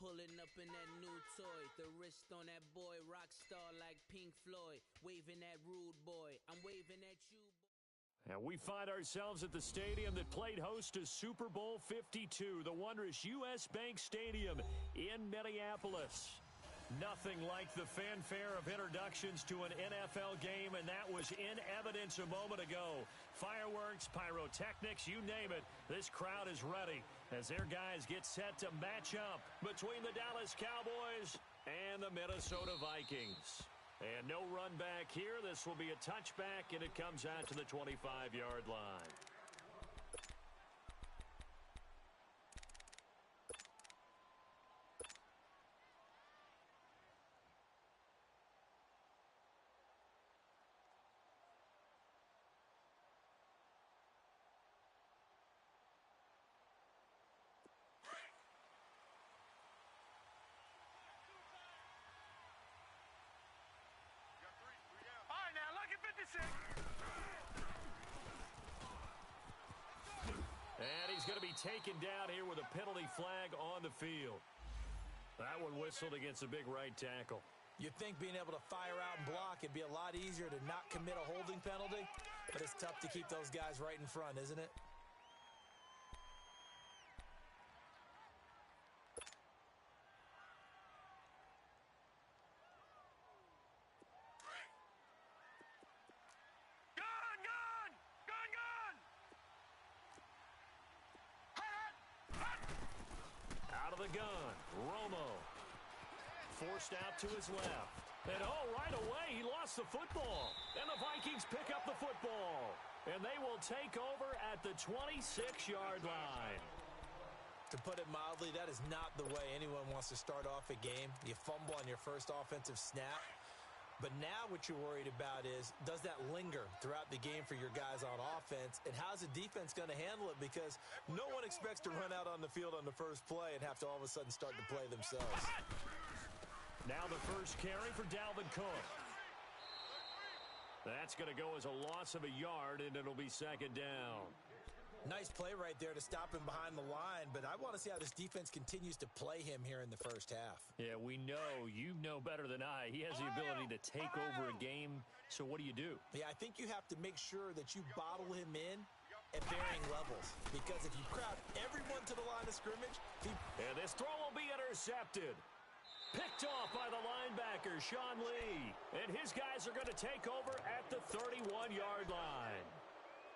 Pulling up in that new toy, the wrist on that boy, rock star like Pink Floyd, waving at rude boy, I'm waving at you, boy. And we find ourselves at the stadium that played host to Super Bowl 52, the wondrous U.S. Bank Stadium in Minneapolis. Nothing like the fanfare of introductions to an NFL game, and that was in evidence a moment ago. Fireworks, pyrotechnics, you name it. This crowd is ready as their guys get set to match up between the Dallas Cowboys and the Minnesota Vikings. And no run back here. This will be a touchback, and it comes out to the 25-yard line. And he's going to be taken down here with a penalty flag on the field. That one whistled against a big right tackle. You'd think being able to fire out and block it'd be a lot easier to not commit a holding penalty, but it's tough to keep those guys right in front, isn't it? Out of the gun, Romo. Forced out to his left. And right away, he lost the football. And the Vikings pick up the football. And they will take over at the 26-yard line. To put it mildly, that is not the way anyone wants to start off a game. You fumble on your first offensive snap. But now what you're worried about is, does that linger throughout the game for your guys on offense? And how's the defense going to handle it? Because no one expects to run out on the field on the first play and have to all of a sudden start to play themselves. Now the first carry for Dalvin Cook. That's going to go as a loss of a yard, and it'll be second down. Nice play right there to stop him behind the line, but I want to see how this defense continues to play him here in the first half. Yeah, we know. You know better than I. He has the ability to take over a game, so what do? Yeah, I think you have to make sure that you bottle him in at varying levels, because if you crowd everyone to the line of scrimmage... And this throw will be intercepted. Picked off by the linebacker, Sean Lee. And his guys are going to take over at the 31-yard line.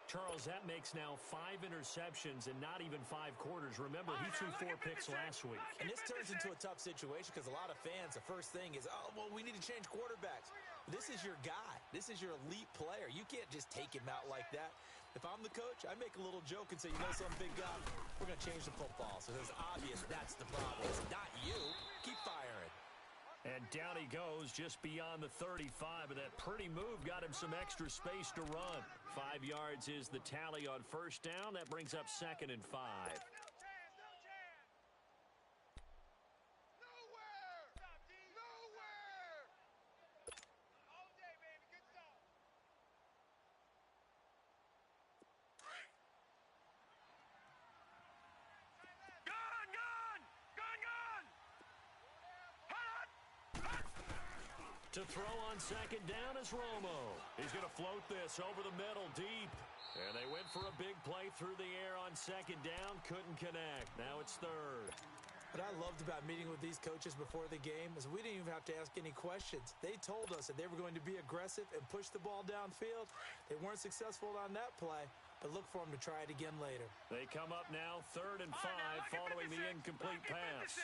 Charles, that makes now 5 interceptions in not even 5 quarters. Remember, he threw 4 picks last week. And this turns into a tough situation because a lot of fans, the first thing is, we need to change quarterbacks. This is your guy. This is your elite player. You can't just take him out like that. If I'm the coach, I make a little joke and say, some big guy, we're going to change the football. So it's obvious that's the problem. It's not you. Keep firing. And down he goes just beyond the 35, and that pretty move got him some extra space to run. 5 yards is the tally on first down. That brings up 2nd and 5. To throw on second down is Romo. He's going to float this over the middle deep. And they went for a big play through the air on second down. Couldn't connect. Now it's third. What I loved about meeting with these coaches before the game is we didn't even have to ask any questions. They told us that they were going to be aggressive and push the ball downfield. They weren't successful on that play, but look for them to try it again later. They come up now 3rd and 5 following the incomplete pass.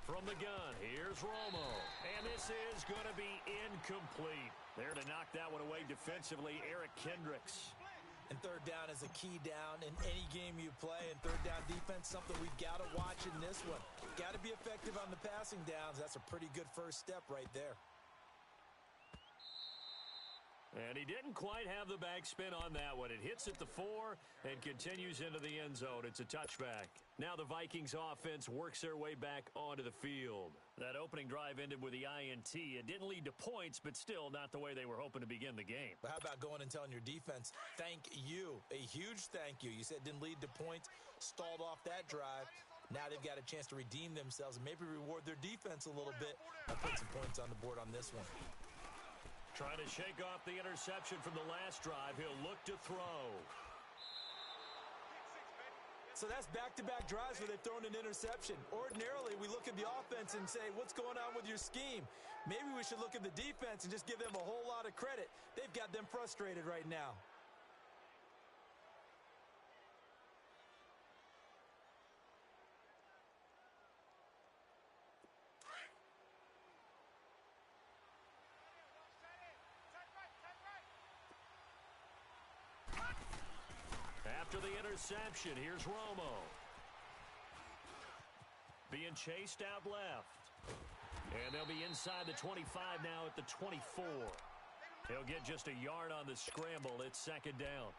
From the gun, here's Romo. And this is going to be incomplete. There to knock that one away defensively, Eric Kendricks. And third down is a key down in any game you play. And third down defense, something we've got to watch in this one. Got to be effective on the passing downs. That's a pretty good first step right there. And he didn't quite have the backspin on that one. It hits at the 4 and continues into the end zone. It's a touchback. Now the Vikings offense works their way back onto the field. That opening drive ended with the INT. It didn't lead to points, but still not the way they were hoping to begin the game. But how about going and telling your defense, thank you, a huge thank you. You said it didn't lead to points, stalled off that drive. Now they've got a chance to redeem themselves and maybe reward their defense a little bit by putting some points on the board on this one. Trying to shake off the interception from the last drive. He'll look to throw. So that's back-to-back drives where they've thrown an interception. Ordinarily, we look at the offense and say, what's going on with your scheme? Maybe we should look at the defense and just give them a whole lot of credit. They've got them frustrated right now. After the interception, here's Romo. Being chased out left. And they'll be inside the 25 now at the 24. He'll get just a yard on the scramble. It's second down.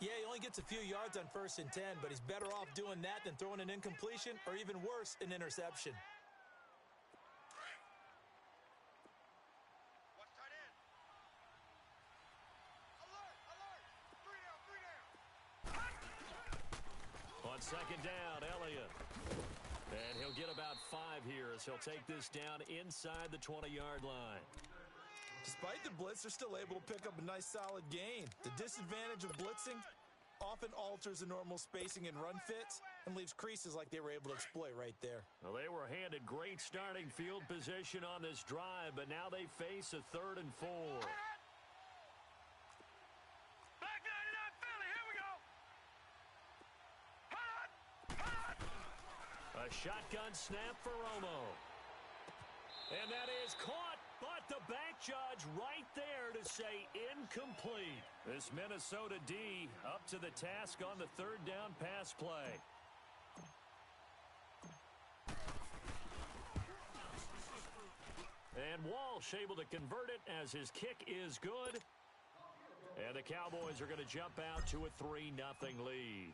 Yeah, he only gets a few yards on 1st and 10, but he's better off doing that than throwing an incompletion or even worse, an interception. On second down, Elliott. And he'll get about 5 here as he'll take this down inside the 20-yard line. Despite the blitz, they're still able to pick up a nice solid gain. The disadvantage of blitzing often alters the normal spacing and run fits and leaves creases like they were able to exploit right there. Well, they were handed great starting field position on this drive, but now they face a 3rd and 4. A shotgun snap for Romo. And that is caught, but the back judge right there to say incomplete. This Minnesota D up to the task on the 3rd down pass play. And Walsh able to convert it as his kick is good. And the Cowboys are going to jump out to a 3-0 lead.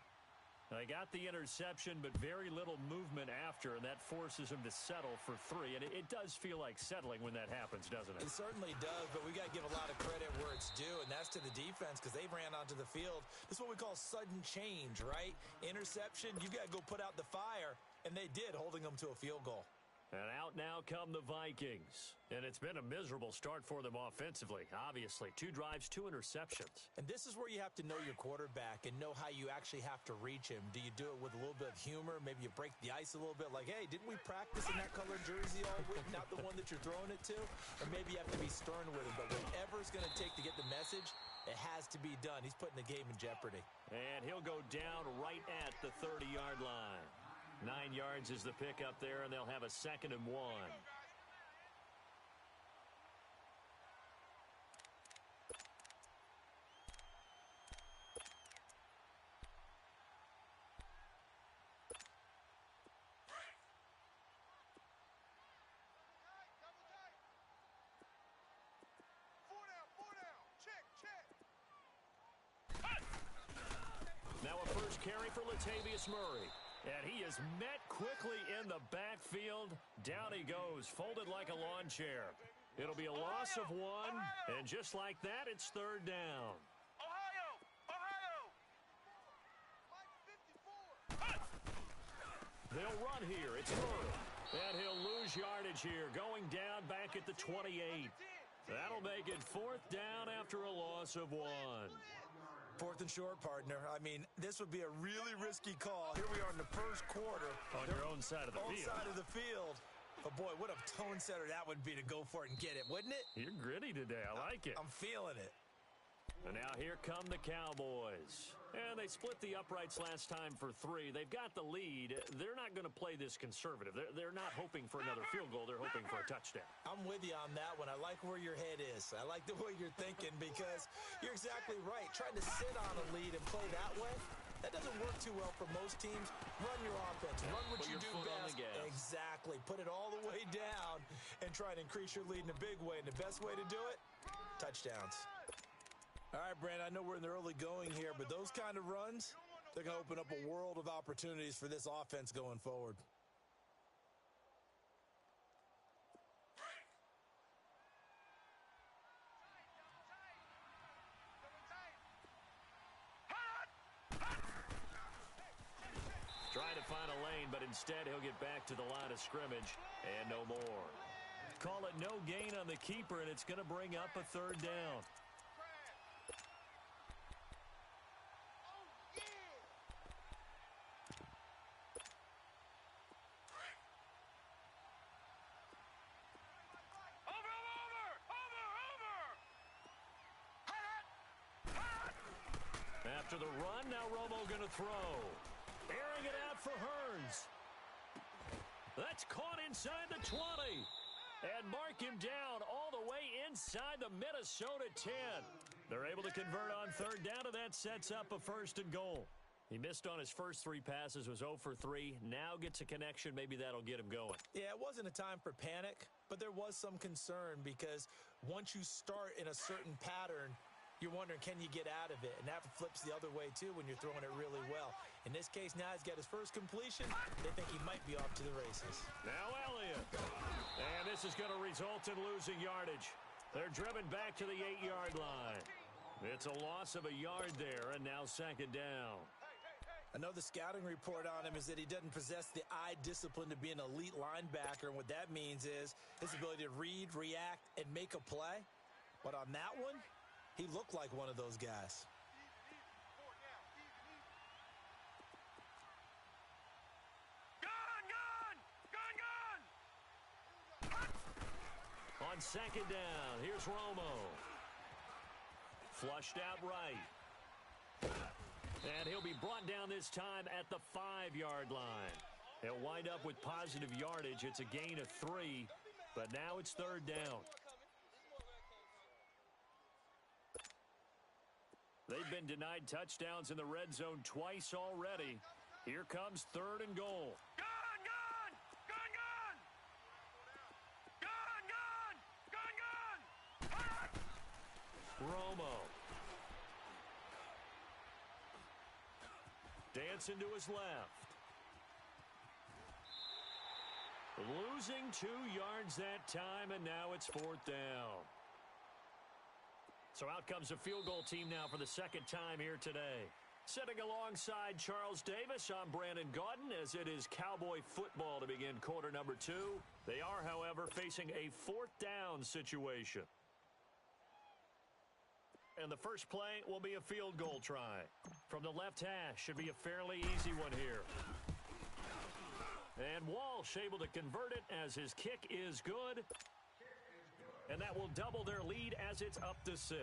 They got the interception, but very little movement after, and that forces him to settle for 3. And it does feel like settling when that happens, doesn't it? It certainly does, but we got to give a lot of credit where it's due, and that's to the defense because they ran onto the field. This is what we call sudden change, right? Interception, you got to go put out the fire, and they did, holding them to a field goal. And out now come the Vikings. And it's been a miserable start for them offensively, obviously. 2 drives, 2 interceptions. And this is where you have to know your quarterback and know how you actually have to reach him. Do you do it with a little bit of humor? Maybe you break the ice a little bit like, hey, didn't we practice in that colored jersey all week, not the one that you're throwing it to? Or maybe you have to be stern with him. But whatever it's going to take to get the message, it has to be done. He's putting the game in jeopardy. And he'll go down right at the 30-yard line. 9 yards is the pickup there, and they'll have a 2nd and 1. Now a first carry for Latavius Murray. And he is met quickly in the backfield. Down he goes, folded like a lawn chair. It'll be a loss of 1, and just like that, it's 3rd down. They'll run here. It's Murray. And he'll lose yardage here, going down back at the 28. That'll make it 4th down after a loss of 1. 4th and short, partner. I mean, this would be a really risky call. Here we are in the 1st quarter. On your own side of the field. Side of the field. But, boy, what a tone setter that would be to go for it and get it, wouldn't it? You're gritty today. I like it. I'm feeling it. And now here come the Cowboys. And they split the uprights last time for 3. They've got the lead. They're not going to play this conservative. They're not hoping for another field goal. They're hoping for a touchdown. I'm with you on that one. I like where your head is. I like the way you're thinking because you're exactly right. Trying to sit on a lead and play that way, that doesn't work too well for most teams. Run your offense. Run what you do best. Exactly. Put it all the way down and try and increase your lead in a big way. And the best way to do it, touchdowns. All right, Brandon, I know we're in the early going here, but those kind of runs, they're going to open up a world of opportunities for this offense going forward. Trying to find a lane gain, but instead he'll get back to the line of scrimmage and no more. Call it no gain on the keeper, and it's going to bring up a third down. After the run, now Romo going to throw. Airing it out for Hearns. That's caught inside the 20. And mark him down all the way inside the Minnesota 10. They're able to convert on third down, and that sets up a 1st and goal. He missed on his first 3 passes, was 0 for 3. Now gets a connection. Maybe that'll get him going. Yeah, it wasn't a time for panic, but there was some concern because once you start in a certain pattern, you're wondering, can you get out of it? And that flips the other way, too, when you're throwing it really well. In this case, now he's got his first completion. They think he might be off to the races. Now Elliott. And this is going to result in losing yardage. They're driven back to the 8-yard line. It's a loss of a yard there, and now 2nd down. I know the scouting report on him is that he doesn't possess the eye discipline to be an elite linebacker. And what that means is his ability to read, react, and make a play. But on that one, he looked like one of those guys. On 2nd down, here's Romo. Flushed out right. And he'll be brought down this time at the 5-yard line. He'll wind up with positive yardage. It's a gain of 3, but now it's 3rd down. They've been denied touchdowns in the red zone twice already. Here comes 3rd and goal. Romo. Dancing to his left. Losing 2 yards that time, and now it's 4th down. So out comes a field goal team now for the 2nd time here today. Sitting alongside Charles Davis, I'm Brandon Gaudin, as it is Cowboy football to begin quarter number 2. They are, however, facing a 4th down situation. And the first play will be a field goal try. From the left hash, should be a fairly easy one here. And Walsh able to convert it as his kick is good. And that will double their lead as it's up to 6.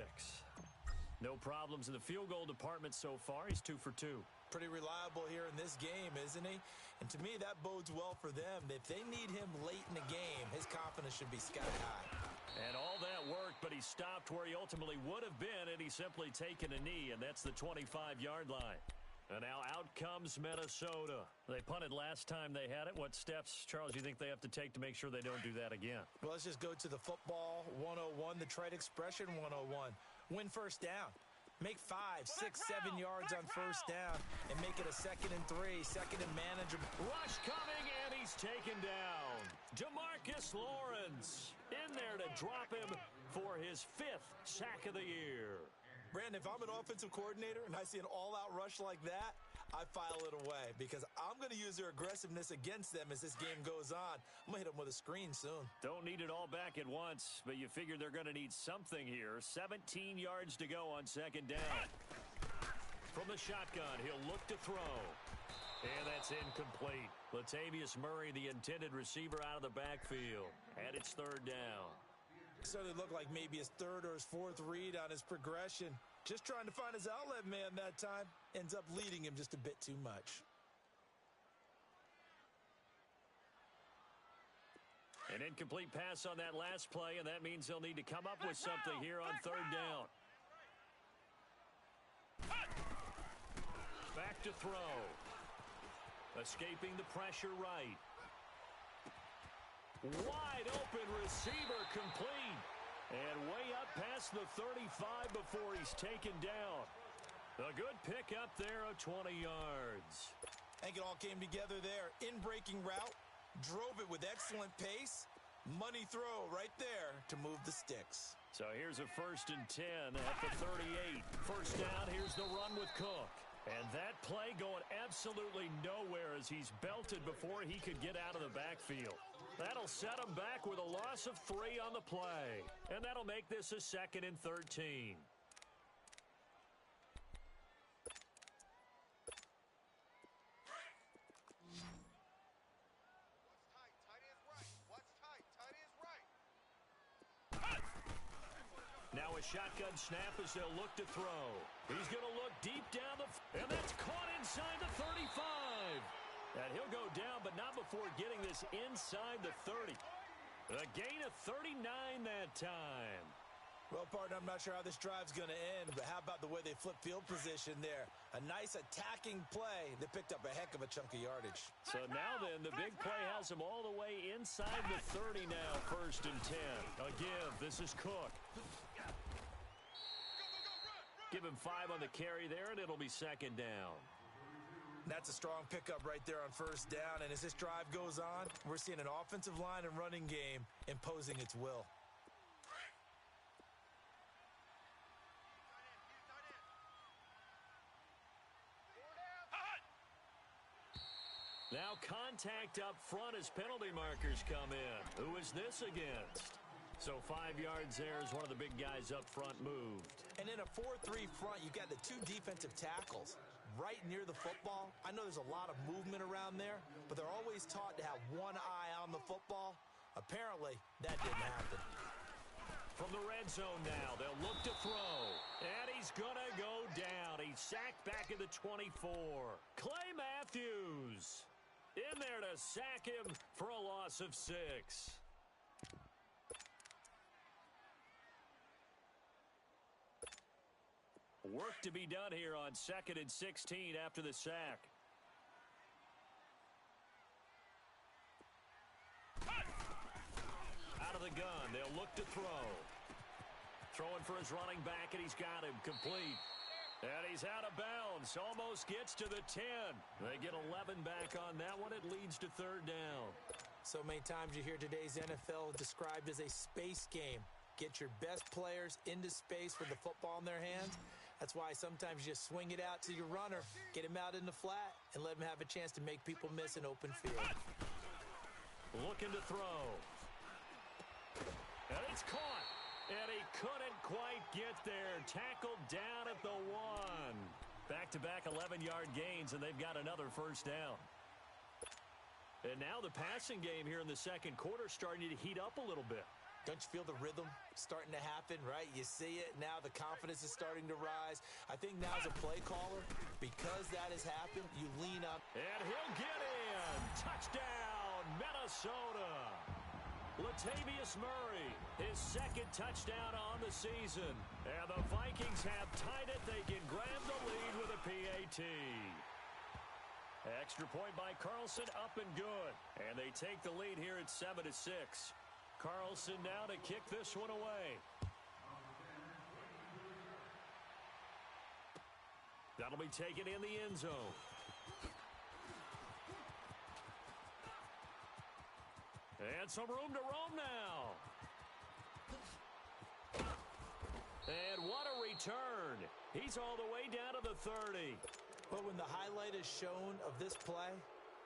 No problems in the field goal department so far. He's 2 for 2. Pretty reliable here in this game, isn't he? And to me, that bodes well for them. If they need him late in the game, his confidence should be sky high. And all that worked, but he stopped where he ultimately would have been, and he's simply taken a knee, and that's the 25-yard line. And now out comes Minnesota. They punted last time they had it. What steps, Charles, do you think they have to take to make sure they don't do that again? Well, let's just go to the football 101, the trite expression 101. Win first down. Make 5, 6, 7 yards on first down and make it a 2nd and 3, 2nd and manageable. Rush coming, and he's taken down. DeMarcus Lawrence in there to drop him for his 5th sack of the year. Brandon, if I'm an offensive coordinator and I see an all-out rush like that, I file it away because I'm going to use their aggressiveness against them as this game goes on. I'm going to hit them with a screen soon. Don't need it all back at once, but you figure they're going to need something here. 17 yards to go on 2nd down. From the shotgun, he'll look to throw. And that's incomplete. Latavius Murray, the intended receiver, out of the backfield. And it's 3rd down. Certainly looked like maybe his 3rd or his 4th read on his progression. Just trying to find his outlet man that time. Ends up leading him just a bit too much. An incomplete pass on that last play, and that means they'll need to come up with something here on 3rd down. Back to throw. Escaping the pressure right. Wide open receiver complete. And way up past the 35 before he's taken down. A good pickup there of 20 yards. I think it all came together there. In-breaking route. Drove it with excellent pace. Money throw right there to move the sticks. So here's a 1st and 10 at the 38. First down, here's the run with Cook. And that play going absolutely nowhere as he's belted before he could get out of the backfield. That'll set him back with a loss of 3 on the play. And that'll make this a 2nd and 13. Now a shotgun snap as they'll look to throw. He's going to look deep down and that's caught inside the 35. And he'll go down, but not before getting this inside the 30. A gain of 39 that time. Well, partner, I'm not sure how this drive's going to end, but how about the way they flip field position there? A nice attacking play. They picked up a heck of a chunk of yardage. So now then, the big play has them all the way inside the 30 now, 1st and 10. Again, this is Cook. Give him 5 on the carry there, and it'll be 2nd down. That's a strong pickup right there on 1st down, and as this drive goes on, we're seeing an offensive line and running game imposing its will. Now contact up front as penalty markers come in. Who is this against? So 5 yards there as one of the big guys up front moved. And in a 4-3 front, you got the 2 defensive tackles right near the football. I know there's a lot of movement around there, but they're always taught to have one eye on the football. Apparently, that didn't happen. From the red zone now, they'll look to throw. And he's going to go down. He's sacked back at the 24. Clay Matthews in there to sack him for a loss of 6. Work to be done here on 2nd and 16 after the sack. Out of the gun, they'll look to throw. Throwing for his running back, and he's got him complete. And he's out of bounds, almost gets to the 10. They get 11 back on that one. It leads to 3rd down. So many times you hear today's NFL described as a space game. Get your best players into space with the football in their hands. That's why sometimes you just swing it out to your runner, get him out in the flat, and let him have a chance to make people miss an open field. Looking to throw. And it's caught. And he couldn't quite get there. Tackled down at the 1. Back-to-back 11-yard gains, and they've got another 1st down. And now the passing game here in the 2nd quarter starting to heat up a little bit. Don't you feel the rhythm starting to happen, right? You see it. Now the confidence is starting to rise. I think now as a play caller, because that has happened, you lean up. And he'll get in. Touchdown, Minnesota. Latavius Murray, his 2nd touchdown on the season. And the Vikings have tied it. They can grab the lead with a PAT. Extra point by Carlson, up and good. And they take the lead here at 7-6. Carlson now to kick this one away. That'll be taken in the end zone. And some room to roam now. And what a return. He's all the way down to the 30. But when the highlight is shown of this play,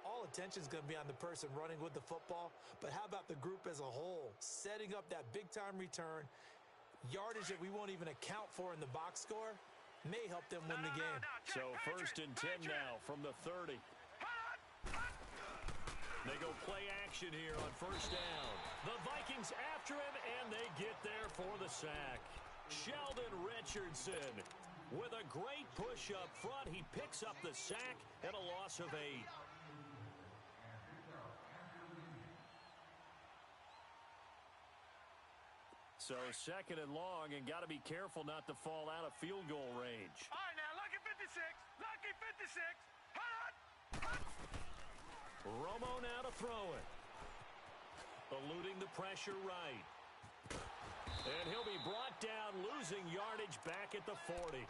all attention is going to be on the person running with the football. But how about the group as a whole? Setting up that big-time return, yardage that we won't even account for in the box score, may help them win the game. So 1st and 10 now from the 30. They go play action here on 1st down. The Vikings after him, and they get there for the sack. Sheldon Richardson with a great push up front. He picks up the sack and a loss of 8. So 2nd and long, and got to be careful not to fall out of field goal range. All right, now, lucky 56. Lucky 56. Hot. Romo now to throw it. Eluding the pressure right. And he'll be brought down, losing yardage back at the 40.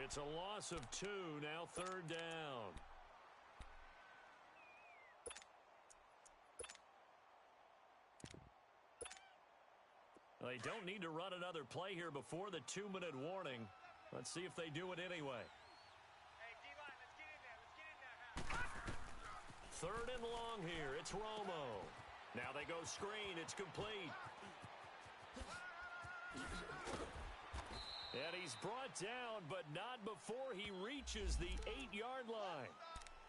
It's a loss of 2, now 3rd down. They don't need to run another play here before the 2-minute warning. Let's see if they do it anyway. Hey, D-line. Third and long here. It's Romo. Now they go screen. It's complete. And he's brought down, but not before he reaches the 8-yard line.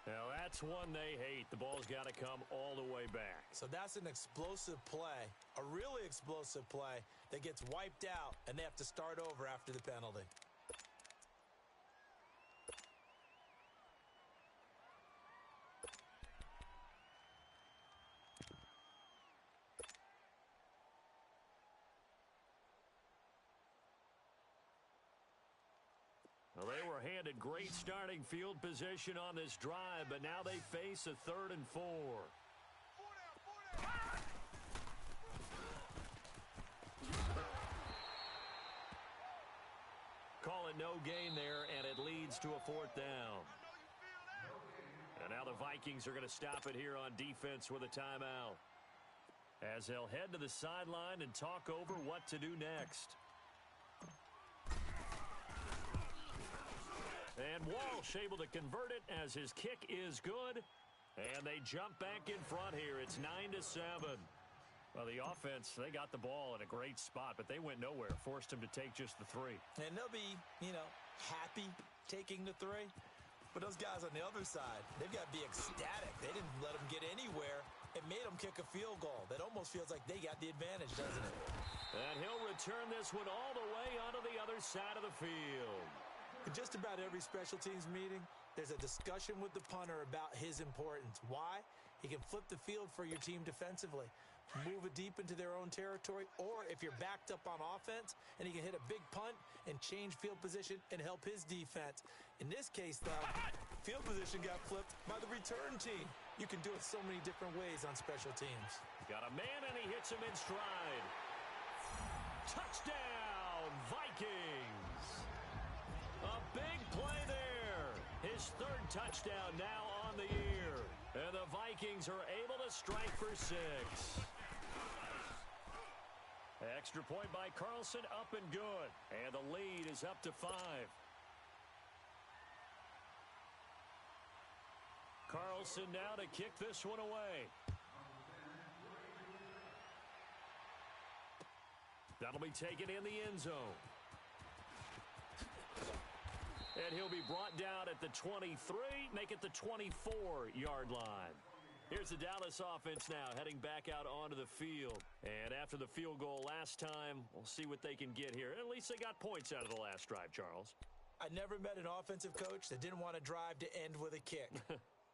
Now, that's one they hate. The ball's got to come all the way back. So that's an explosive play, a really explosive play that gets wiped out, and they have to start over after the penalty. Well, they were handed great starting field position on this drive, but now they face a 3rd and 4. Call it no gain there, and it leads to a 4th down. And now the Vikings are going to stop it here on defense with a timeout, as they'll head to the sideline and talk over what to do next. And Walsh able to convert it as his kick is good. And they jump back in front here. It's 9-7. Well, the offense, they got the ball in a great spot, but they went nowhere. Forced him to take just the 3. And they'll be, happy taking the 3. But those guys on the other side, they've got to be ecstatic. They didn't let them get anywhere. It made them kick a field goal. That almost feels like they got the advantage, doesn't it? And he'll return this one all the way onto the other side of the field. In just about every special teams meeting, there's a discussion with the punter about his importance. Why? He can flip the field for your team defensively, move it deep into their own territory, or if you're backed up on offense, and he can hit a big punt and change field position and help his defense. In this case, though, field position got flipped by the return team. You can do it so many different ways on special teams. Got a man, and he hits him in stride. Touchdown, Vikings! A big play there. His 3rd touchdown now on the year. And the Vikings are able to strike for 6. Extra point by Carlson, up and good. And the lead is up to 5. Carlson now to kick this one away. That'll be taken in the end zone. And he'll be brought down at the 23, make it the 24-yard line. Here's the Dallas offense now heading back out onto the field. And after the field goal last time, we'll see what they can get here. At least they got points out of the last drive, Charles. I never met an offensive coach that didn't want to drive to end with a kick.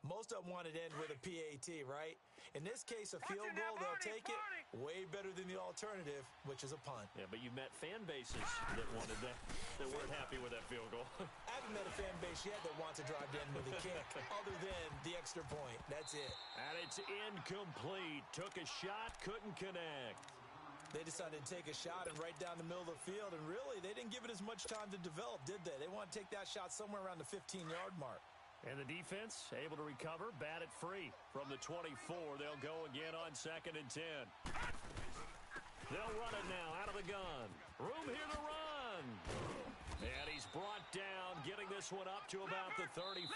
Most of them wanted to end with a PAT, right? In this case, a field goal, they'll take it way better than the alternative, which is a punt. Yeah, but you've met fan bases that wanted that weren't happy with that field goal. I haven't met a fan base yet that wants to drive to end with a kick, other than the extra point. That's it. And it's incomplete. Took a shot, couldn't connect. They decided to take a shot and right down the middle of the field, and really, they didn't give it as much time to develop, did they? They want to take that shot somewhere around the 15-yard mark. And the defense able to recover, bat it free. From the 24, they'll go again on 2nd and 10. They'll run it now out of the gun. Room here to run. And he's brought down, getting this one up to about the 35.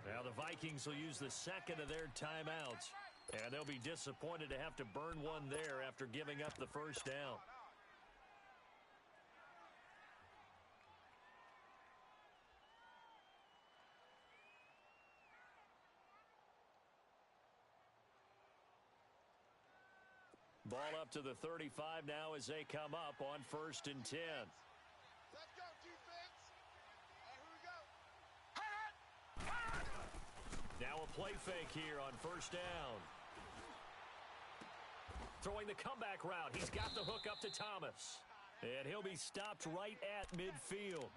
Now the Vikings will use the 2nd of their timeouts. And they'll be disappointed to have to burn one there after giving up the 1st down. Ball up to the 35 now as they come up on 1st and 10. Let's go, defense. All right, here we go. Now a play fake here on 1st down. Throwing the comeback route. He's got the hook up to Thomas. And he'll be stopped right at midfield.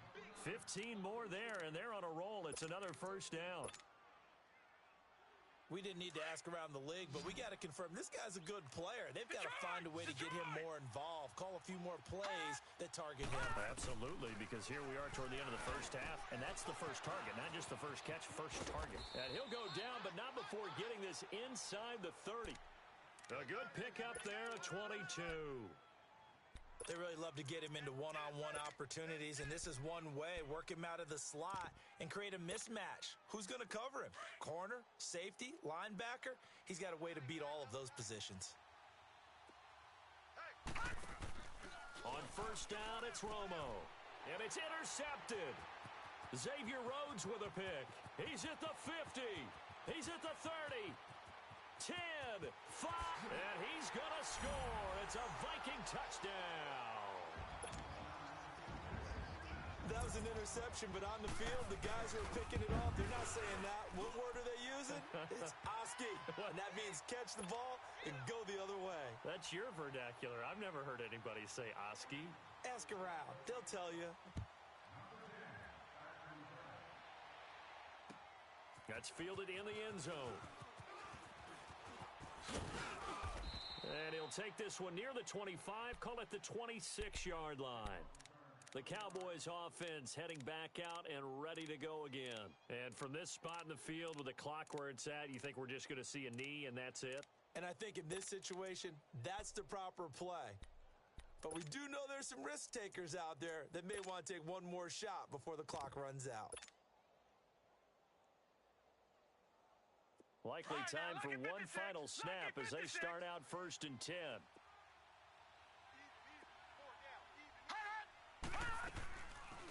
15 more there, and they're on a roll. It's another 1st down. We didn't need to ask around the league, but we got to confirm this guy's a good player. They've got to find a way to get him more involved, call a few more plays that target him. Absolutely, because here we are toward the end of the 1st half, and that's the first target, not just the first catch, first target. And he'll go down, but not before getting this inside the 30. A good pickup there, a 22. They really love to get him into one-on-one opportunities, and this is one way. Work him out of the slot and create a mismatch. Who's going to cover him? Corner, safety, linebacker? He's got a way to beat all of those positions. On first down, it's Romo. And it's intercepted. Xavier Rhodes with a pick. He's at the 50. He's at the 30. 10, 5, and he's going to score. It's a Viking touchdown. That was an interception, but on the field, the guys who are picking it off, they're not saying that. What word are they using? It's Oski, and that means catch the ball and go the other way. That's your vernacular. I've never heard anybody say Oski. Ask around. They'll tell you. That's fielded in the end zone. And he'll take this one near the 25, call it the 26-yard line. The Cowboys offense heading back out and ready to go again. And from this spot in the field with the clock where it's at, you think we're just going to see a knee and that's it? And I think in this situation, that's the proper play. But we do know there's some risk takers out there that may want to take one more shot before the clock runs out. Likely time for one final snap as they start out first and 10.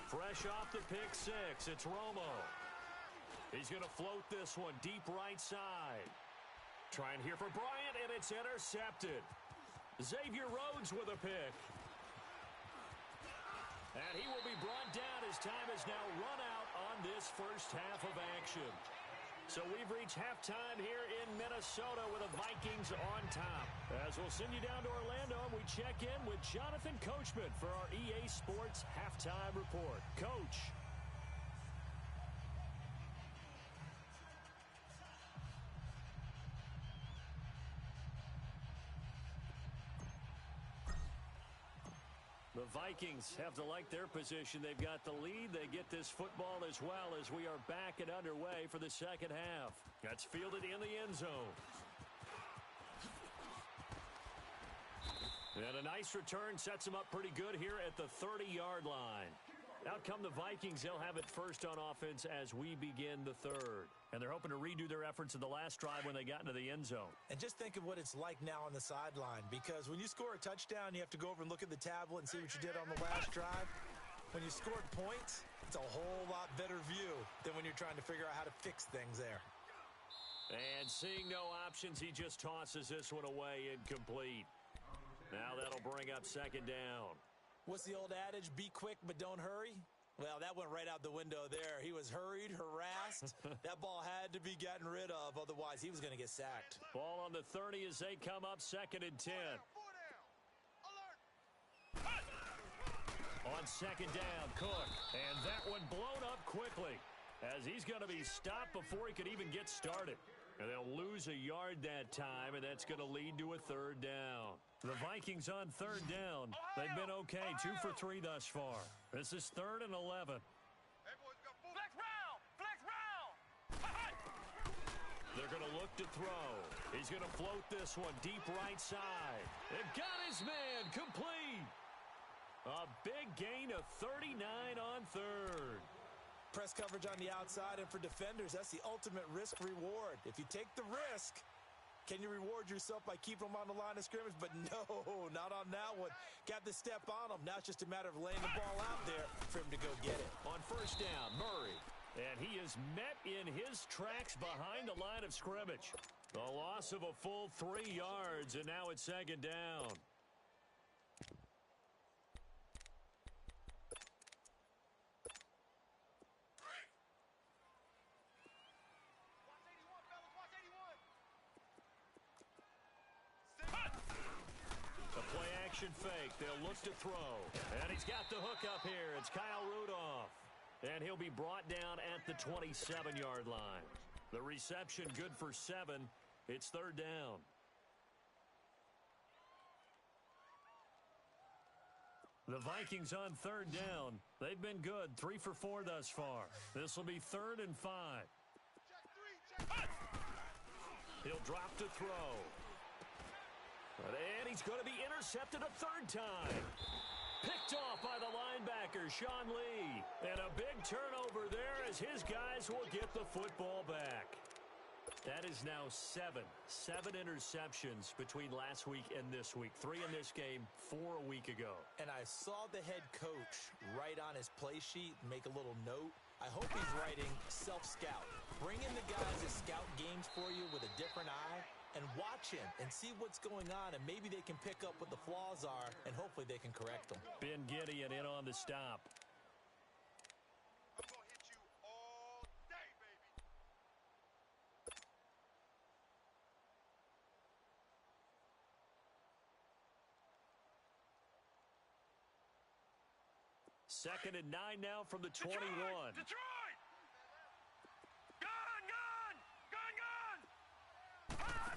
Fresh off the pick six, it's Romo. He's going to float this one deep right side. Trying here for Bryant, and it's intercepted. Xavier Rhodes with a pick. And he will be brought down as time has now run out on this first half of action. So we've reached halftime here in Minnesota with the Vikings on top. As we'll send you down to Orlando, and we check in with Jonathan Coachman for our EA Sports Halftime Report. Coach. The Vikings have to like their position. They've got the lead. They get this football as well as we are back and underway for the second half. That's fielded in the end zone. And a nice return sets them up pretty good here at the 30-yard line. Out come the Vikings. They'll have it first on offense as we begin the third. And they're hoping to redo their efforts in the last drive when they got into the end zone. And just think of what it's like now on the sideline, because when you score a touchdown, you have to go over and look at the tablet and see what you did on the last drive. When you scored points, it's a whole lot better view than when you're trying to figure out how to fix things there. And seeing no options, he just tosses this one away incomplete. Now that'll bring up second down. What's the old adage? Be quick, but don't hurry? Well, that went right out the window there. He was hurried, harassed. That ball had to be gotten rid of. Otherwise, he was going to get sacked. Ball on the 30 as they come up second and 10. On second down, Cook. And that one blown up quickly as he's going to be stopped before he could even get started. And they'll lose a yard that time, and that's going to lead to a third down. The Vikings on third down. They've been okay, 2 for 3 thus far. This is 3rd and 11. Flex round! Flex round! They're going to look to throw. He's going to float this one deep right side. And got his man complete. A big gain of 39 on third. Press coverage on the outside, and for defenders, that's the ultimate risk-reward. If you take the risk, can you reward yourself by keeping them on the line of scrimmage? But no, not on that one. Got the step on him. Now it's just a matter of laying the ball out there for him to go get it. On first down, Murray. And he is met in his tracks behind the line of scrimmage. The loss of a full 3 yards, and now it's second down. Fake. They'll look to throw. And he's got the hook up here. It's Kyle Rudolph. And he'll be brought down at the 27-yard line. The reception good for 7. It's third down. The Vikings on third down. They've been good. 3 for 4 thus far. This will be 3rd and 5. He'll drop to throw. And he's going to be intercepted a third time. Picked off by the linebacker, Sean Lee. And a big turnover there as his guys will get the football back. That is now seven interceptions between last week and this week. 3 in this game, 4 a week ago. And I saw the head coach write on his play sheet, make a little note. I hope he's writing self-scout. Bring in the guys that scout games for you with a different eye and watch him and see what's going on, and maybe they can pick up what the flaws are, and hopefully they can correct them. Ben Gideon in on the stop. I'm going to hit you all day, baby. Second and 9 now from the 21. Detroit! Gun, gun! Gun, gun! Hot!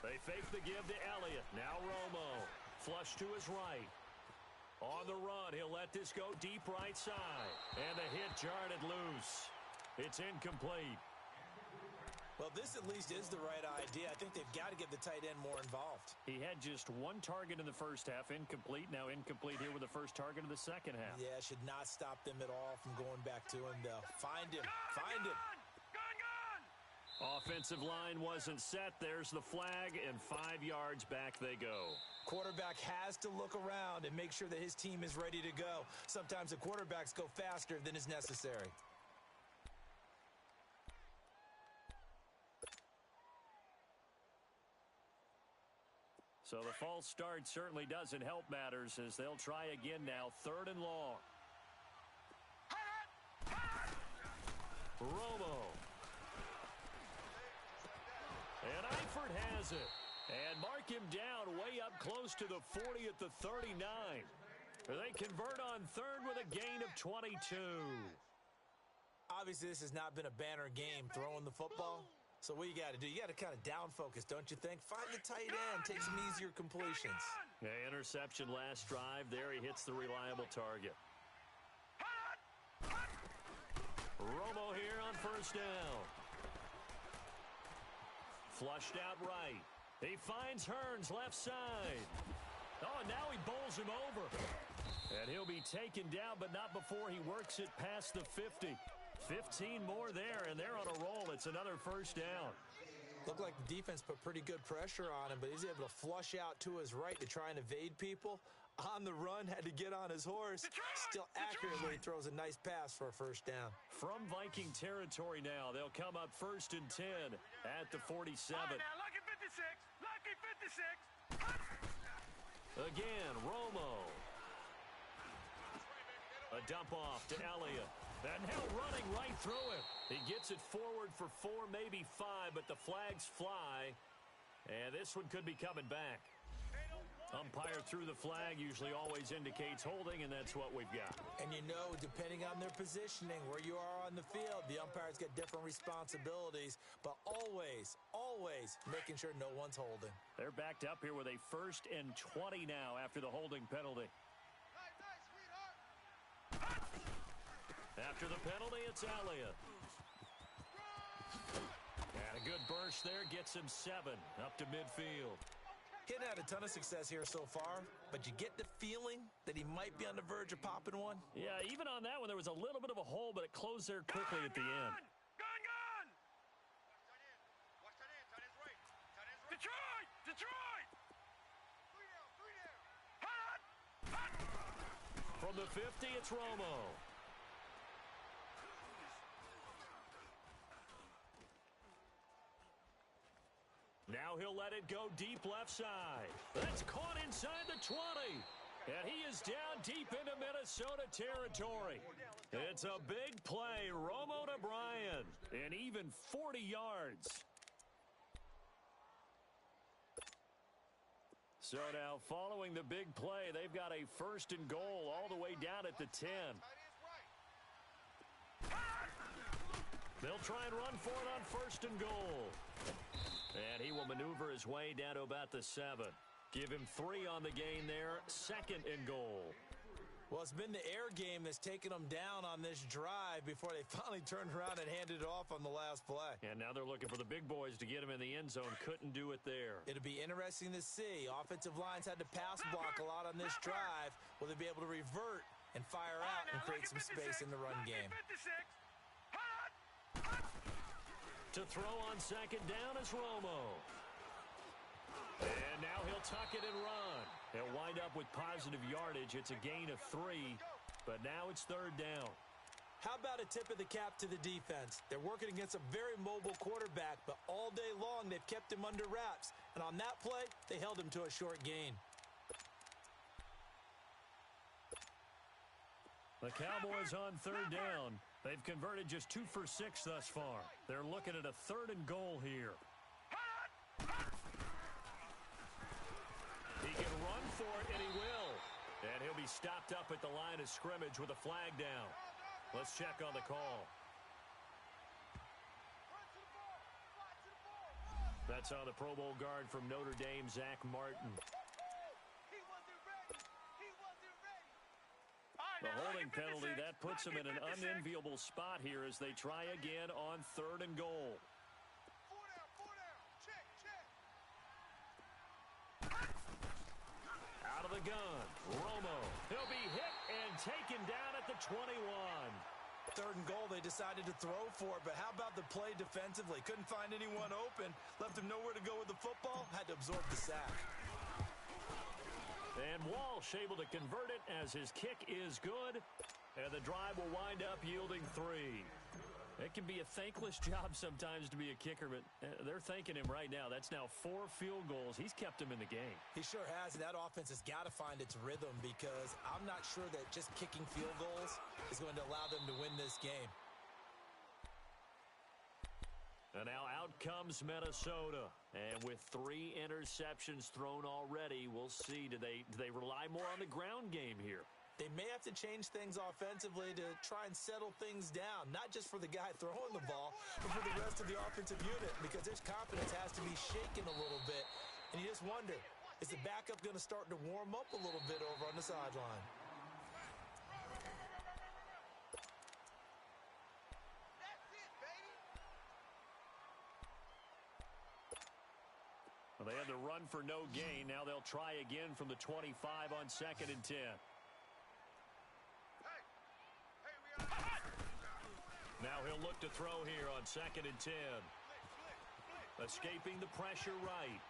They fake the give to Elliott. Now Romo. Flush to his right. On the run, he'll let this go deep right side. And the hit jarred it loose. It's incomplete. Well, this at least is the right idea. I think they've got to get the tight end more involved. He had just 1 target in the first half. Incomplete. Now incomplete here with the first target of the second half. Yeah, should not stop them at all from going back to him, though. Find him. Find him. Gun, gun! Offensive line wasn't set. There's the flag, and 5 yards back they go. Quarterback has to look around and make sure that his team is ready to go. Sometimes the quarterbacks go faster than is necessary. So the false start certainly doesn't help matters as they'll try again now. 3rd and long. Romo. And Eifert has it. And mark him down way up close to the 40 at the 39. They convert on 3rd with a gain of 22. Obviously, this has not been a banner game throwing the football. So what you got to do, you got to kind of down focus, don't you think? Find the tight end, take some easier completions. Yeah, interception last drive. There he hits the reliable target. Romo here on 1st down. Flushed out right. He finds Hearns left side. Oh, and now he bowls him over. And he'll be taken down, but not before he works it past the 50. 15 more there, and they're on a roll. It's another 1st down. Looked like the defense put pretty good pressure on him, but he's able to flush out to his right to try and evade people. On the run, had to get on his horse. Still accurately throws a nice pass for a 1st down. From Viking territory now, they'll come up 1st and 10 at the 47. All right, now, lucky 56. Lucky 56. Again, Romo. A dump off to Elliott. And now running right through it. He gets it forward for 4, maybe 5, but the flags fly. And this one could be coming back. Umpire through the flag usually always indicates holding, and that's what we've got. And you know, depending on their positioning, where you are on the field, the umpire's got different responsibilities, but always, always making sure no one's holding. They're backed up here with a 1st and 20 now after the holding penalty. After the penalty, it's Elliott. And a good burst there gets him 7 up to midfield. He hasn't had a ton of success here so far, but you get the feeling that he might be on the verge of popping one. Yeah, even on that one, there was a little bit of a hole, but it closed there quickly at the end. Gun, gun! Watch tight end. Tight end's right. Tight end's right. Detroit! Detroit! 3 down. 3 down. Hot! Hot! From the 50, it's Romo. Now he'll let it go deep left side. That's caught inside the 20. And he is down deep into Minnesota territory. It's a big play. Romo to Bryan. And even 40 yards. So now following the big play, they've got a 1st and goal all the way down at the 10. They'll try and run for it on 1st and goal. And he will maneuver his way down to about the 7. Give him 3 on the gain there. 2nd and goal. Well, it's been the air game that's taken them down on this drive before they finally turned around and handed it off on the last play. And now they're looking for the big boys to get him in the end zone. Couldn't do it there. It'll be interesting to see. Offensive lines had to pass block a lot on this drive. Will they be able to revert and fire out and create some space in the run game? To throw on second down is Romo. And now he'll tuck it and run. He'll wind up with positive yardage. It's a gain of 3, but now it's third down. How about a tip of the cap to the defense? They're working against a very mobile quarterback, but all day long they've kept him under wraps. And on that play, they held him to a short gain. The Cowboys on third down. They've converted just 2 for 6 thus far. They're looking at a 3rd and goal here. He can run for it, and he will. And he'll be stopped up at the line of scrimmage with a flag down. Let's check on the call. That's on the Pro Bowl guard from Notre Dame, Zach Martin. The holding penalty, that puts them in an unenviable spot here as they try again on 3rd and goal. Out of the gun, Romo. He'll be hit and taken down at the 21. 3rd and goal, they decided to throw for it, but how about the play defensively? Couldn't find anyone open, left him nowhere to go with the football, had to absorb the sack. And Walsh able to convert it as his kick is good, and the drive will wind up yielding 3. It can be a thankless job sometimes to be a kicker, but they're thanking him right now. That's now 4 field goals. He's kept him in the game. He sure has, and that offense has got to find its rhythm because I'm not sure that just kicking field goals is going to allow them to win this game. And now out comes Minnesota. And with 3 interceptions thrown already, we'll see. Do they rely more on the ground game here? They may have to change things offensively to try and settle things down, not just for the guy throwing the ball, but for the rest of the offensive unit, because his confidence has to be shaken a little bit. And you just wonder, is the backup going to start to warm up a little bit over on the sideline? Well, they had to run for no gain. Now they'll try again from the 25 on 2nd and 10. Now he'll look to throw here on 2nd and 10. Escaping the pressure right.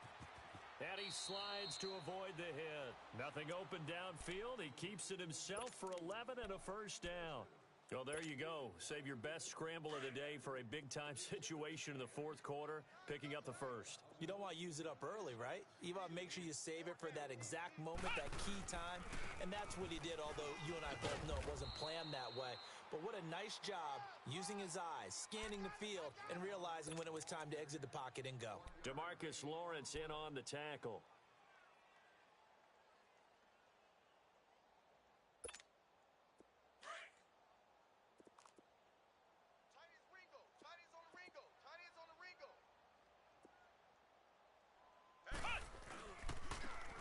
And he slides to avoid the hit. Nothing open downfield. He keeps it himself for 11 and a first down. Well, there you go. Save your best scramble of the day for a big-time situation in the 4th quarter, picking up the first. You don't want to use it up early, right? You want to make sure you save it for that exact moment, that key time, and that's what he did, although you and I both know it wasn't planned that way. But what a nice job using his eyes, scanning the field, and realizing when it was time to exit the pocket and go. DeMarcus Lawrence in on the tackle.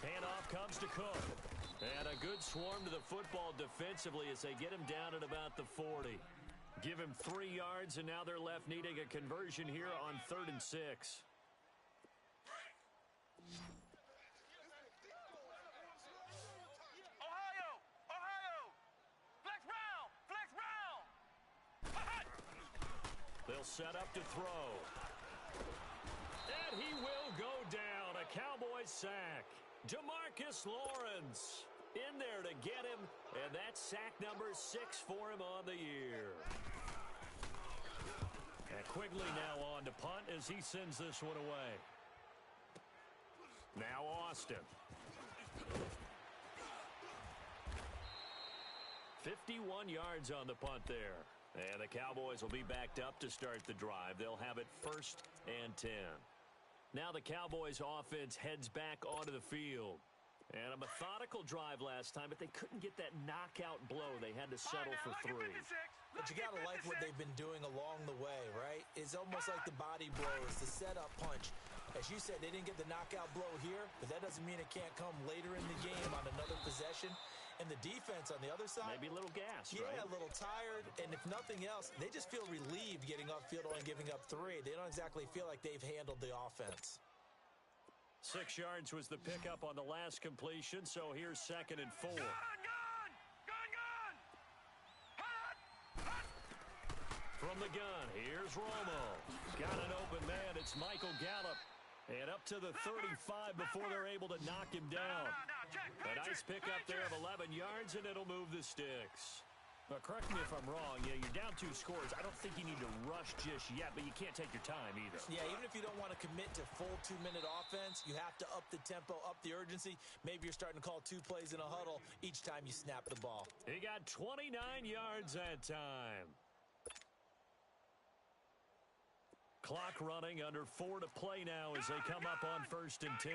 Handoff comes to Cook. And a good swarm to the football defensively as they get him down at about the 40. Give him 3 yards, and now they're left needing a conversion here on 3rd and 6. Ohio! Flex round! They'll set up to throw. And he will go down. A Cowboy sack. DeMarcus Lawrence in there to get him, and that's sack number 6 for him on the year. And Quigley now on to punt as he sends this one away. Now Austin. 51 yards on the punt there. And the Cowboys will be backed up to start the drive. They'll have it 1st and 10. Now the Cowboys offense heads back onto the field. And a methodical drive last time, but they couldn't get that knockout blow. They had to settle for 3. But you got to like what they've been doing along the way, right? It's almost like the body blows, the setup punch. As you said, they didn't get the knockout blow here, but that doesn't mean it can't come later in the game on another possession. And the defense on the other side, maybe a little gas, yeah, right? a little tired. And if nothing else, they just feel relieved getting upfield and giving up 3. They don't exactly feel like they've handled the offense. 6 yards was the pickup on the last completion, so here's 2nd and 4. Gun! Hot! From the gun, here's Romo. Got an open man. It's Michael Gallup. And up to the 35 before they're able to knock him down. A nice pickup there of 11 yards, and it'll move the sticks. But correct me if I'm wrong. Yeah, you're down 2 scores. I don't think you need to rush just yet, but you can't take your time either. Yeah, even if you don't want to commit to full 2-minute offense, you have to up the tempo, up the urgency. Maybe you're starting to call 2 plays in a huddle each time you snap the ball. He got 29 yards that time. Clock running, under 4 to play now as they come up on 1st and 10.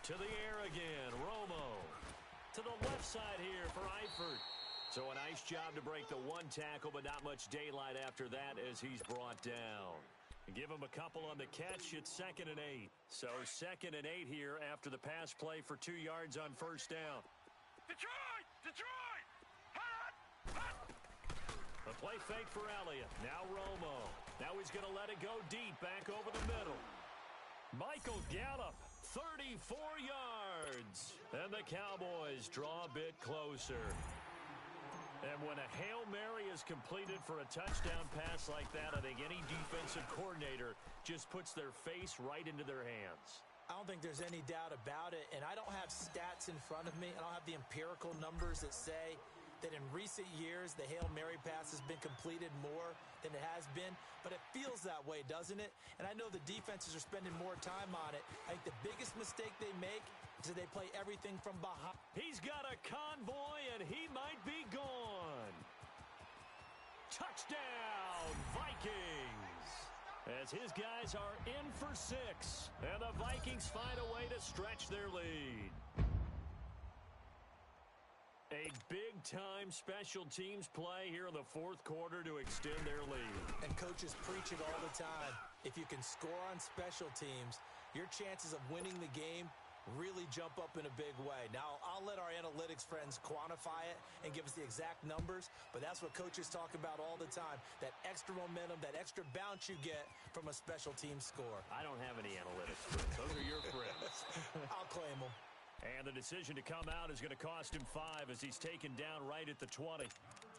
To the air again, Romo. To the left side here for Eifert. So a nice job to break the 1 tackle, but not much daylight after that as he's brought down. Give him a couple on the catch. It's 2nd and 8. So 2nd and 8 here after the pass play for 2 yards on 1st down. Detroit! The play fake for Elliott. Now Romo. Now he's going to let it go deep, back over the middle. Michael Gallup, 34 yards. And the Cowboys draw a bit closer. And when a Hail Mary is completed for a touchdown pass like that, I think any defensive coordinator just puts their face right into their hands. I don't think there's any doubt about it, and I don't have stats in front of me. I don't have the empirical numbers that say that in recent years the Hail Mary pass has been completed more than it has been, but it feels that way, doesn't it? And I know the defenses are spending more time on it. I think the biggest mistake they make is that they play everything from behind. He's got a convoy, and he might be gone. Touchdown, Vikings! As his guys are in for 6, and the Vikings find a way to stretch their lead. A big-time special teams play here in the 4th quarter to extend their lead. And coaches preach it all the time. If you can score on special teams, your chances of winning the game really jump up in a big way. Now, I'll let our analytics friends quantify it and give us the exact numbers, but that's what coaches talk about all the time, that extra momentum, that extra bounce you get from a special team score. I don't have any analytics friends. Those are your friends. I'll claim them. And the decision to come out is going to cost him 5 as he's taken down right at the 20.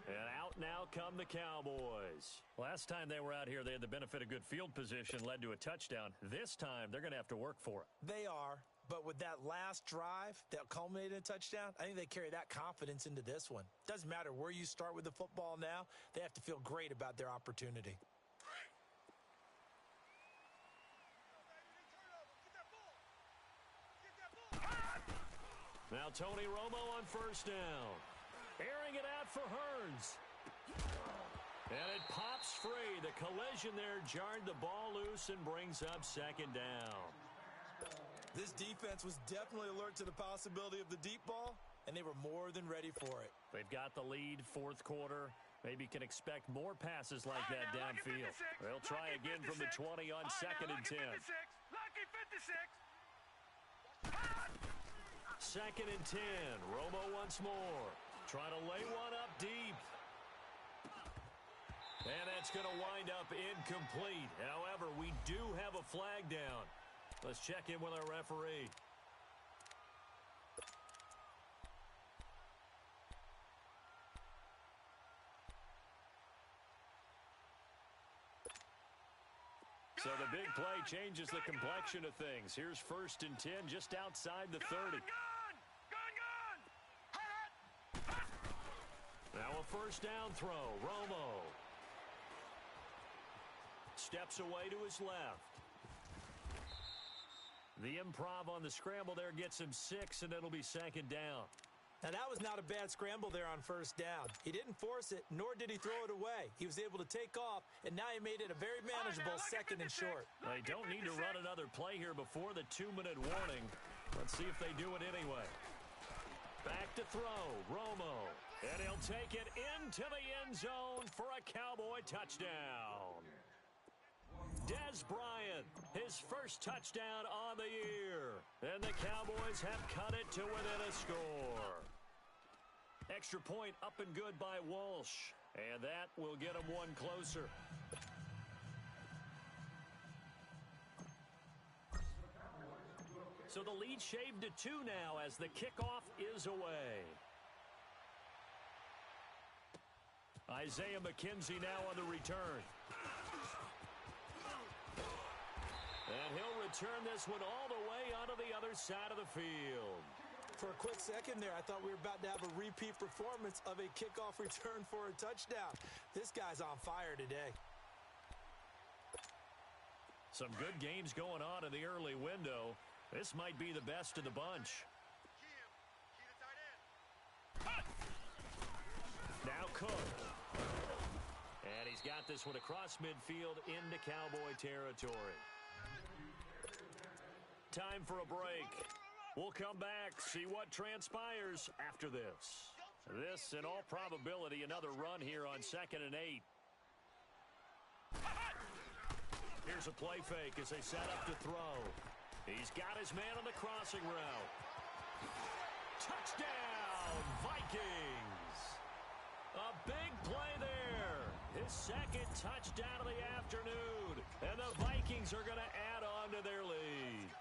And out now come the Cowboys. Last time they were out here, they had the benefit of good field position, led to a touchdown. This time, they're going to have to work for it. They are, but with that last drive that culminated in a touchdown, I think they carry that confidence into this one. Doesn't matter where you start with the football now, they have to feel great about their opportunity. Now Tony Romo on 1st down. Airing it out for Hearns. And it pops free. The collision there jarred the ball loose and brings up 2nd down. This defense was definitely alert to the possibility of the deep ball, and they were more than ready for it. They've got the lead, 4th quarter. Maybe can expect more passes like that downfield. They'll try again from the 20 on 2nd and 10. Lucky 56. 2nd and 10. Romo once more. Trying to lay one up deep. And that's going to wind up incomplete. However, we do have a flag down. Let's check in with our referee. So the big play changes the complexion of things. Here's 1st and 10 just outside the 30. Now a 1st down throw. Romo steps away to his left. The improv on the scramble there gets him 6, and it'll be 2nd down. Now, that was not a bad scramble there on 1st down. He didn't force it, nor did he throw it away. He was able to take off, and now he made it a very manageable 2nd and short. They don't need to run another play here before the 2-minute warning. Let's see if they do it anyway. Back to throw, Romo. And he'll take it into the end zone for a Cowboy touchdown. Dez Bryant, his first touchdown on the year. And the Cowboys have cut it to within a score. Extra point up and good by Walsh. And that will get them one closer. So the lead shaved to 2 now as the kickoff is away. Isaiah McKenzie now on the return. And he'll return this one all the way onto the other side of the field. For a quick second there, I thought we were about to have a repeat performance of a kickoff return for a touchdown. This guy's on fire today. Some good games going on in the early window. This might be the best of the bunch. Now Cook. And he's got this one across midfield into Cowboy territory. Time for a break. We'll come back, see what transpires after this. This, in all probability, another run here on 2nd and 8. Here's a play fake as they set up to throw. He's got his man on the crossing route. Touchdown, Vikings! A big play there. His second touchdown of the afternoon. And the Vikings are going to add on to their lead.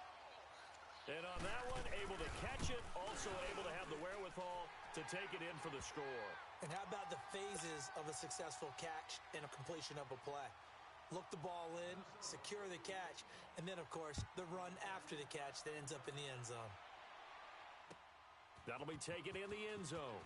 And on that one, able to catch it, also able to have the wherewithal to take it in for the score. And how about the phases of a successful catch and a completion of a play? Look the ball in, secure the catch, and then, of course, the run after the catch that ends up in the end zone. That'll be taken in the end zone.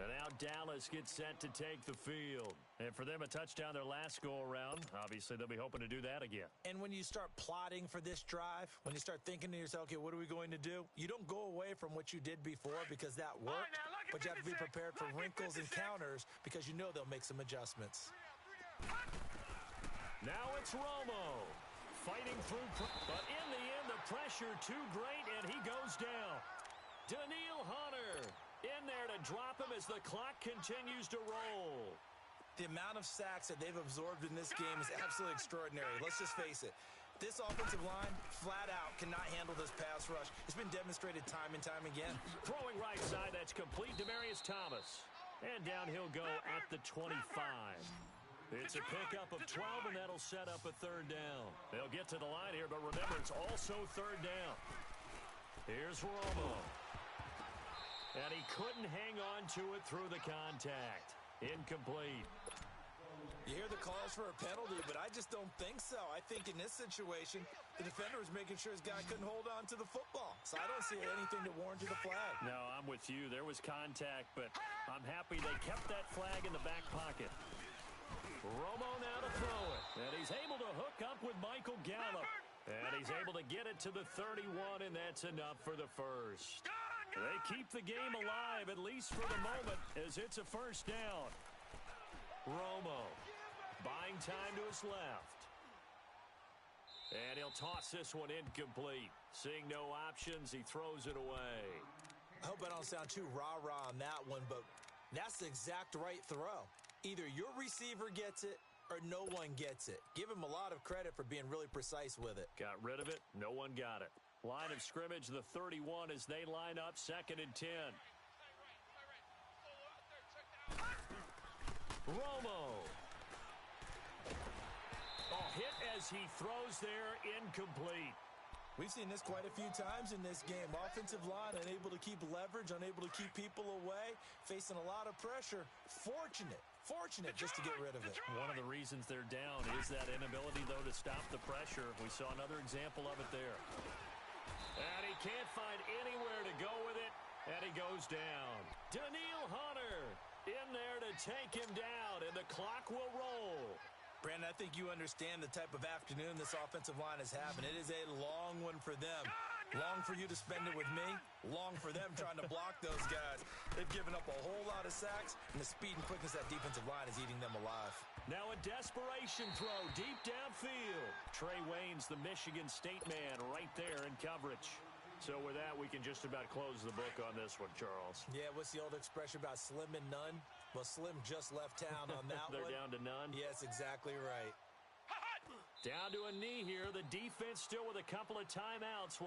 And now Dallas gets set to take the field. And for them, a touchdown their last go-around. Obviously, they'll be hoping to do that again. And when you start plotting for this drive, when you start thinking to yourself, okay, what are we going to do? You don't go away from what you did before because that worked, but you have to be prepared for wrinkles and counters because you know they'll make some adjustments. Now it's Romo fighting through, but in the end, the pressure too great, and he goes down. Danielle Hunter in there to drop him as the clock continues to roll. The amount of sacks that they've absorbed in this game is absolutely extraordinary. Let's just face it. This offensive line, flat out, cannot handle this pass rush. It's been demonstrated time and time again. Throwing right side, that's complete. Demaryius Thomas. And down he'll go at the 25. It's a pickup of 12, and that'll set up a 3rd down. They'll get to the line here, but remember, it's also 3rd down. Here's Romo. And he couldn't hang on to it through the contact. Incomplete. You hear the calls for a penalty, but I just don't think so. I think in this situation, the defender was making sure his guy couldn't hold on to the football. So I don't see anything that warranted a flag. No, I'm with you. There was contact, but I'm happy they kept that flag in the back pocket. Romo now to throw it. And he's able to hook up with Michael Gallup. And he's able to get it to the 31, and that's enough for the first. They keep the game alive, at least for the moment, as it's a 1st down. Romo buying time to his left. And he'll toss this one incomplete. Seeing no options, he throws it away. I hope I don't sound too rah-rah on that one, but that's the exact right throw. Either your receiver gets it or no one gets it. Give him a lot of credit for being really precise with it. Got rid of it. No one got it. Line of scrimmage, the 31 as they line up 2nd and 10. Romo. Hit as he throws there, incomplete. We've seen this quite a few times in this game. Offensive line unable to keep leverage, unable to keep people away, facing a lot of pressure. Fortunate just to get rid of it. One of the reasons they're down is that inability, though, to stop the pressure. We saw another example of it there. And he can't find anywhere to go with it, and he goes down. Danielle Hunter in there to take him down, and the clock will roll. Brandon, I think you understand the type of afternoon this offensive line is having. It is a long one for them. Long for you to spend it with me. Long for them trying to block those guys. They've given up a whole lot of sacks, and the speed and quickness of that defensive line is eating them alive. Now a desperation throw deep downfield. Trey Waynes, the Michigan State man, right there in coverage. So with that, we can just about close the book on this one, Charles. Yeah, what's the old expression about slim and none? Well, Slim just left town on that They're one. down to none? Yes, exactly right. Down to a knee here. The defense still with a couple of timeouts.